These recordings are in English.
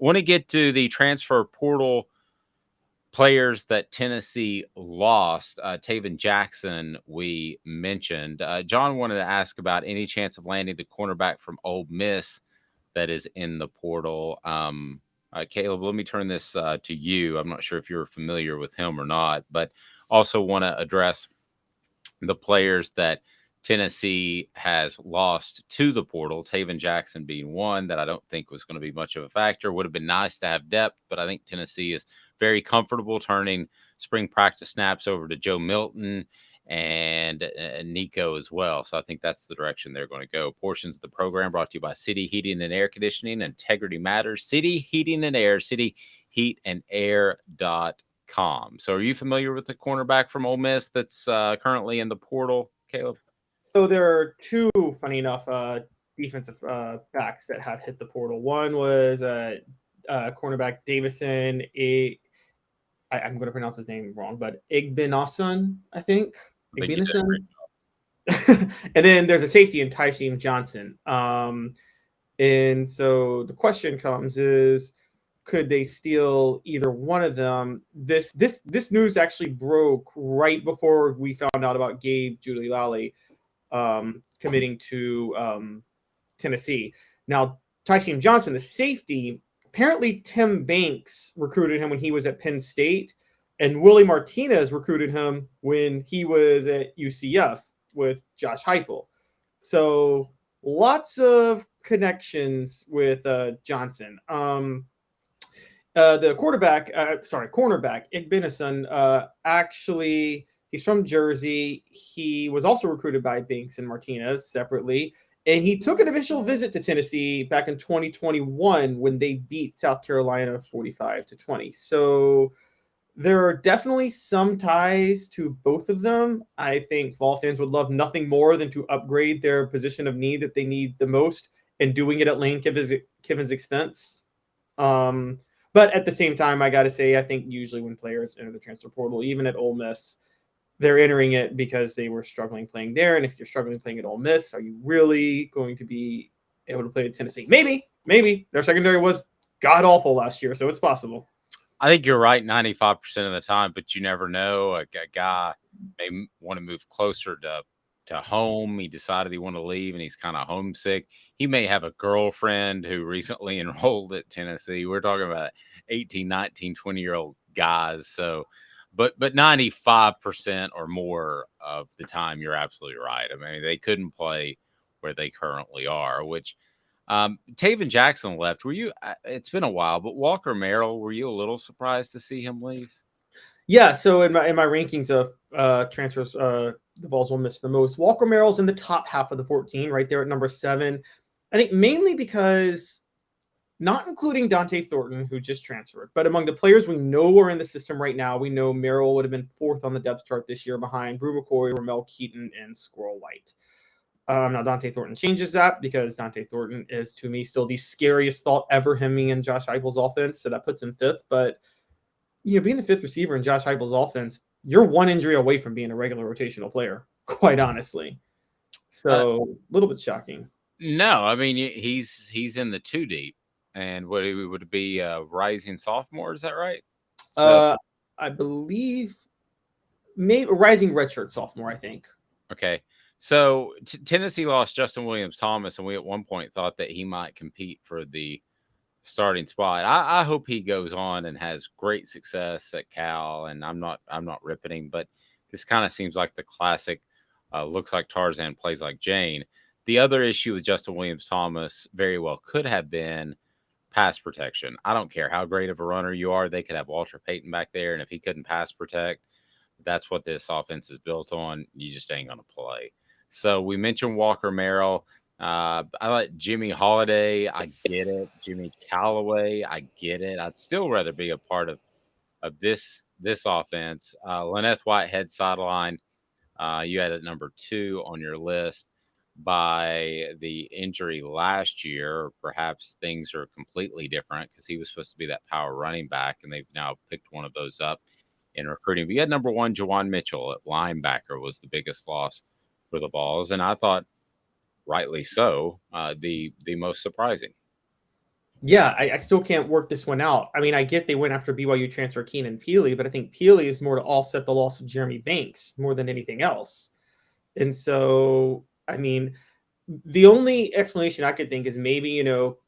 Want to get to the transfer portal players that Tennessee lost. Taven Jackson, we mentioned. John wanted to ask about any chance of landing the cornerback from Ole Miss that is in the portal. Caleb, let me turn this to you. I'm not sure if you're familiar with him or not, but also want to address the players that Tennessee has lost to the portal, Taven Jackson being one that I don't think was going to be much of a factor. Would have been nice to have depth, but I think Tennessee is very comfortable turning spring practice snaps over to Joe Milton and Nico as well. So I think that's the direction they're going to go. Portions of the program brought to you by City Heating and Air Conditioning. Integrity matters. City Heating and Air, cityheatandair.com. So are you familiar with the cornerback from Ole Miss that's currently in the portal, Caleb? So there are two, funny enough, defensive backs that have hit the portal. One was cornerback Davison. I'm going to pronounce his name wrong, but Igbinosun, I think. Igbinosun. And then there's a safety in Tyshim Johnson. And so the question comes is, could they steal either one of them? This news actually broke right before we found out about Gabe Giuliani committing to Tennessee. Now, Tyshim Johnson, the safety, apparently Tim Banks recruited him when he was at Penn State, and Willie Martinez recruited him when he was at UCF with Josh Heupel. So lots of connections with Johnson. The cornerback, Igbinosun, actually, he's from Jersey. He was also recruited by Banks and Martinez separately. And he took an official visit to Tennessee back in 2021 when they beat South Carolina 45-20. So there are definitely some ties to both of them. I think Vol fans would love nothing more than to upgrade their position of need that they need the most, and doing it at Lane Kiffin's expense. But at the same time, I got to say, I think usually when players enter the transfer portal, even at Ole Miss, they're entering it because they were struggling playing there. And if you're struggling playing at Ole Miss, are you really going to be able to play at Tennessee? Maybe. Their secondary was god-awful last year, so it's possible. I think you're right 95% of the time, but you never know. A guy may want to move closer to home. He decided he wanted to leave, and he's kind of homesick. He may have a girlfriend who recently enrolled at Tennessee. We're talking about 18, 19, 20-year-old guys. So, but 95% or more of the time, you're absolutely right. I mean, they couldn't play where they currently are, which Taven Jackson left. Were you? It's been a while, but Walker Merrill, were you a little surprised to see him leave? Yeah. So in my rankings of transfers, the Vols will miss the most. Walker Merrill's in the top half of the 14, right there at number 7. I think mainly because, not including Dante Thornton, who just transferred, but among the players we know are in the system right now, we know Merrill would have been 4th on the depth chart this year behind Brew McCoy, Ramel Keaton, and Squirrel White. Now, Dante Thornton changes that because Dante Thornton is, to me, still the scariest thought ever hemming in Josh Heupel's offense. So that puts him 5th. But, being the 5th receiver in Josh Heupel's offense, you're one injury away from being a regular rotational player, quite honestly. So a little bit shocking. No, I mean, he's in the 2 deep. And would it be a rising sophomore? Is that right? I believe maybe a rising redshirt sophomore, I think. Okay. So Tennessee lost Justin Williams-Thomas, and we at one point thought that he might compete for the starting spot. I hope he goes on and has great success at Cal, and I'm not ripping him, but this kind of seems like the classic looks like Tarzan, plays like Jane. The other issue with Justin Williams-Thomas very well could have been pass protection. I don't care how great of a runner you are. They could have Walter Payton back there, and if he couldn't pass protect, that's what this offense is built on. You just ain't going to play. So we mentioned Walker Merrill. I like Jimmy Holiday. I get it. Jimmy Callaway. I get it. I'd still rather be a part of this offense. len'neth Whitehead sideline. You had it number 2 on your list by the injury last year. Perhaps things are completely different because he was supposed to be that power running back, and they've now picked one of those up in recruiting. But you had number 1, Jawan Mitchell at linebacker was the biggest loss for the Vols, and I thought rightly so, the most surprising. Yeah, I still can't work this one out. I mean, I get they went after BYU transfer Keenan Peely, but I think Peely is more to offset the loss of Jeremy Banks more than anything else. And so, I mean, the only explanation I could think is maybe,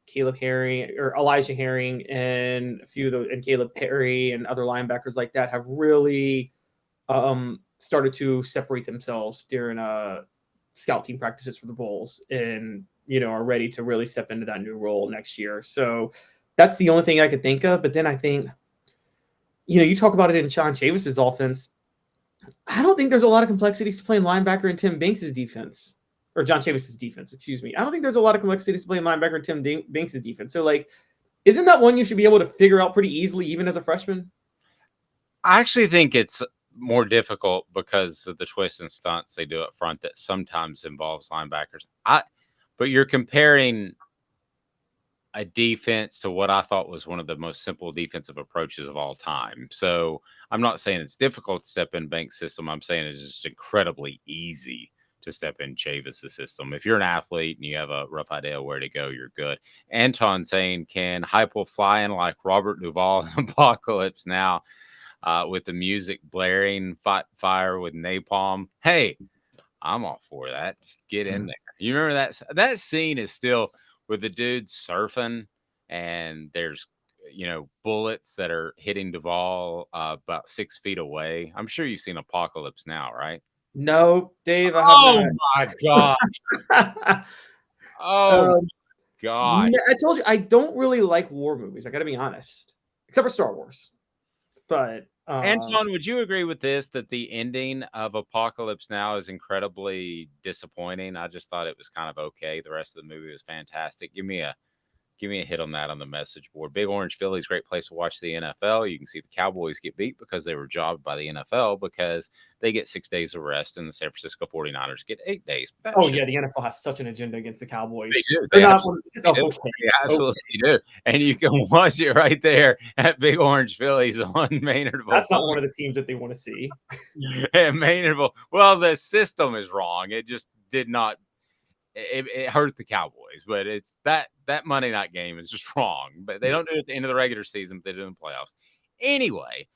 Caleb Herring or Elijah Herring and a few of those, and Caleb Perry and other linebackers like that have really started to separate themselves during scout team practices for the Vols, and are ready to really step into that new role next year. So that's the only thing I could think of. But then I think, you talk about it in Sean Chavis's offense. I don't think there's a lot of complexities to playing linebacker in Tim Banks's defense, or John Chavis's defense, excuse me. I don't think there's a lot of complexities to playing linebacker in Tim Banks's defense. So, like, isn't that one you should be able to figure out pretty easily, even as a freshman? I actually think it's more difficult because of the twists and stunts they do up front that sometimes involves linebackers. But you're comparing a defense to what I thought was one of the most simple defensive approaches of all time. So I'm not saying it's difficult to step in Banks' system. I'm saying it's just incredibly easy to step in Chavis' system. If you're an athlete and you have a rough idea where to go, you're good. Anton saying, can Heupel fly in like Robert Duvall in Apocalypse Now with the music blaring, fight fire with napalm? Hey, I'm all for that. Just get in there. You remember that scene is still with the dude surfing, and there's bullets that are hitting Duvall about 6 feet away. I'm sure you've seen Apocalypse Now, right? No, Dave, I have Oh not. my god! Oh um, god! I told you I don't really like war movies. I got to be honest, except for Star Wars. But Anton, would you agree with this that the ending of Apocalypse Now is incredibly disappointing? I just thought it was kind of okay. The rest of the movie was fantastic. Give me a hit on that on the message board. Big Orange Phillies, great place to watch the NFL. You can see the Cowboys get beat because they were jobbed by the NFL because they get 6 days of rest and the San Francisco 49ers get 8 days. yeah, the NFL has such an agenda against the Cowboys. They do. They're not. Okay. They absolutely do. And you can watch it right there at Big Orange Phillies on Maynardville. That's not one of the teams that they want to see. And Maynardville. Well, the system is wrong. It just did not. It hurt the Cowboys, but it's that Monday night game is just wrong. But they don't do it at the end of the regular season, but they do in the playoffs. Anyway,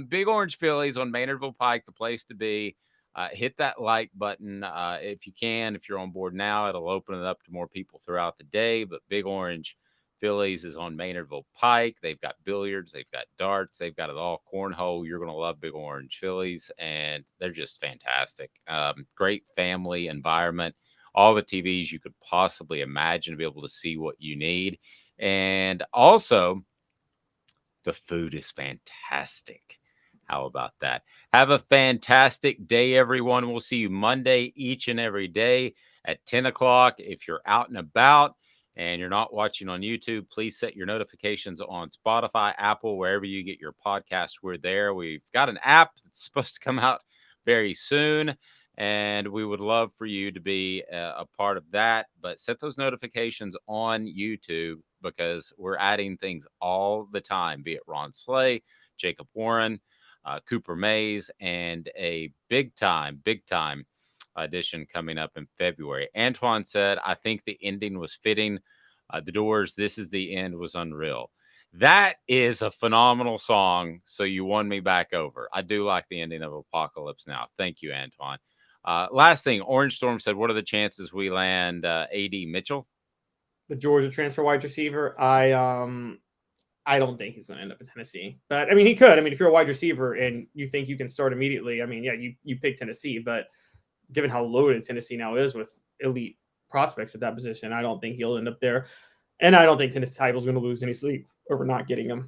Big Orange Phillies on Maynardville Pike, the place to be. Hit that like button if you can. If you're on board now, it'll open it up to more people throughout the day. But Big Orange Phillies is on Maynardville Pike. They've got billiards, they've got darts, they've got it all. Cornhole. You're going to love Big Orange Phillies, and they're just fantastic. Great family environment. All the TVs you could possibly imagine to be able to see what you need. And also, the food is fantastic. How about that? Have a fantastic day, everyone. We'll see you Monday each and every day at 10 o'clock. If you're out and about and you're not watching on YouTube, please set your notifications on Spotify, Apple, wherever you get your podcasts. We're there. We've got an app that's supposed to come out very soon, and we would love for you to be a part of that. But set those notifications on YouTube because we're adding things all the time, be it Ron Slay, Jacob Warren, Cooper Mays, and a big time audition coming up in February. Antoine said, I think the ending was fitting. The Doors, This Is the End was unreal. That is a phenomenal song. So you won me back over. I do like the ending of Apocalypse Now. Thank you, Antoine. Last thing, Orange Storm said, what are the chances we land A.D. Mitchell? The Georgia transfer wide receiver. I don't think he's going to end up in Tennessee, but I mean, he could. I mean, if you're a wide receiver and you think you can start immediately, I mean, yeah, you pick Tennessee, but given how loaded Tennessee now is with elite prospects at that position, I don't think he'll end up there. And I don't think Tennessee Heupel's going to lose any sleep over not getting him.